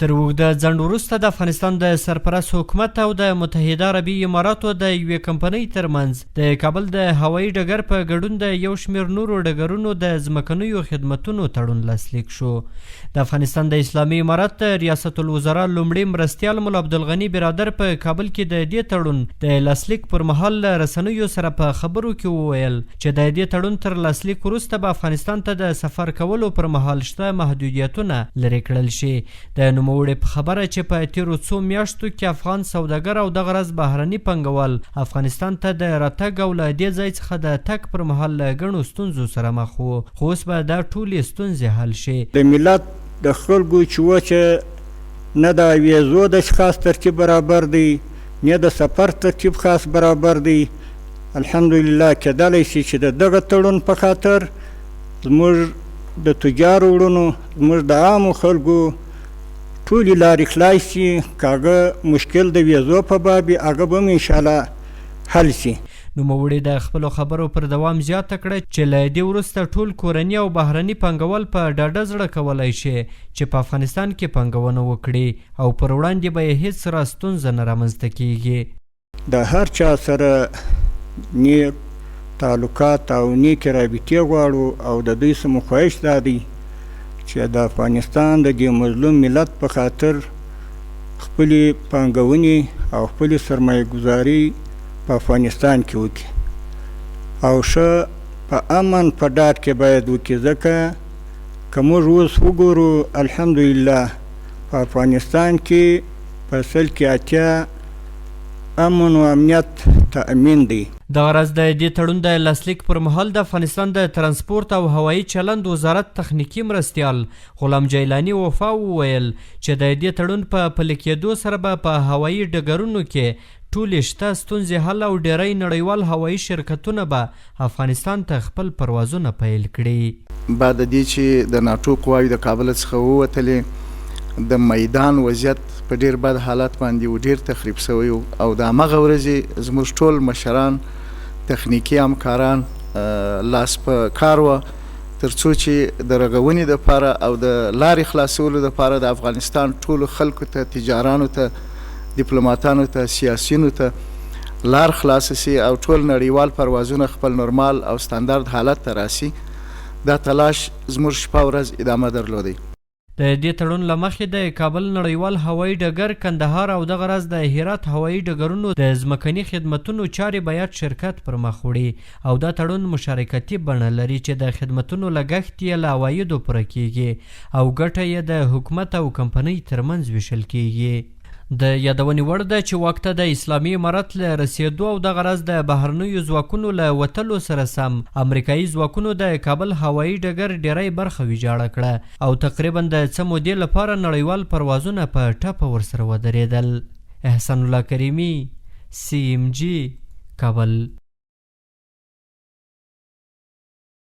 تر اوږده ځنډ وروسته د افغانستان د سرپرست حکومت او د متحده عربي اماراتو د یوې کمپنۍ ترمنځ د کابل د هوایي ډګر په ګډون د یو شمېر نورو ډګرونو د ځمکنیو خدمتونو تړون لاسلیک شو. د افغانستان د اسلامي امارت د ریاست الوزرا لومړي مرستیال ملا عبدالغني برادر په کابل کې د دې تړون د لاسلیک پر مهال له رسنیو سره په خبرو کې وویل چې د دې تړون تر لاسلیک وروسته به افغانستان ته د سفر کولو پر مهال شته محدودیتونه لرې کړل شي. د نوموړي په خبره چې په تیرو څو میاشتو کې افغان سوداګر او دغه راز بهرني پانګوال افغانستان ته د راتګ او له دې ځای څخه د تګ پر مهال له ګڼو ستونزو سره مخ وو، خو اوس به دا ټولې ستونزې حل شي. د ملت د خلکو چې وچه نه د ویزو د خاص ترتیب برابر دی، نه د سفر ترتیب خاص برابر دی. الحمدلله کېدلی شي چې د دغه تړون په خاطر زموږ د تجارو وروڼو، زموږ د عامو خلکو ټولې لارې خلاص شي. که هغه مشکل د ویزو په باب وي، هغه به هم انشاءالله حل شي. نوموړي د خپلو خبرو پر دوام زیاته کړه چې له دې وروسته ټول کورني او بهرني پانګوال په ډاډه زړه کولی شي چې په افغانستان کې پانګونه وکړي او پر وړاندې به یې هېڅ را ستونزه نه رامنځته کیږي. د هر چا سره نیک تعلقات او نیکې رابطې غواړو او د دوی څه خواهش دا دی چې د افغانستان د دې مظلوم ملت په خاطر خپلې پانګونې او خپلې سرمایه ګذاري په افغانستان کې وکړي او ښه په امن په ډاډ کې باید وکړي. ځکه که موږ اوس وګورو الحمدلله په افغانستان کې په اصل کې 80 امن و امنیت تأمین دی. دغه راز د دې تړون د لاسلیک پر مهال د افغانستان د ترانسپورت او هوایي چلند وزارت تخنیکي مرستیال غلام جیلاني وفا وویل چې د دې تړون په پلي کېدو سره به په هوایي ډګرونو کې ټولې شته ستونزې حل او ډیری نړیوال هوایي شرکتونه به افغانستان ته خپل پروازونه پیل کړي. بعد د دې چې د ناټو قواوې د کابل څخه ووتلې، د میدان وضعیت په ډیر بد حالت باندې و، ډیر تخریب شوی او د همغه ورځې زموږ ټول مشران تخنیکي همکاران لاس په کار وه تر څو چې د رغونې دپاره او د لارې خلاصولو دپاره د افغانستان ټولو خلکو ته، تجارانو ته، ډیپلوماتانو ته، سیاسیونو ته لار خلاصه سي او ټول نړیوال پروازونه خپل نورمال او ستاندرد حالت ته راسي. دا تلاش زموږ شپه ورځ ادامه درلودی. د دې تړون له مخې د کابل نړیوال هوایي ډګر، کندهار او دغه راز د هرات هوایي ډګرونو د ځمکني خدمتونو چارې باید شرکت پر مخ وړي او دا تړون مشارکتي بڼه لري چې د خدمتونو لګښت یې له عوایدو پوره کیږي او ګټه یې د حکومت او کمپنۍ ترمنځ ویشل کیږي. د یادونې وړ ده چې واک ته د اسلامي امارت له رسېدو او دغه راز د بهرنیو ځواکونو له وتلو سره سم امریکایي ځواکونو د کابل هوایي ډګر ډیری برخه ویجاړه کړه او تقریبا د څه مودې لپاره نړیوال پروازونه په ټپه ورسره ودرېدل. احسان الله کریمي، CMG، کابل.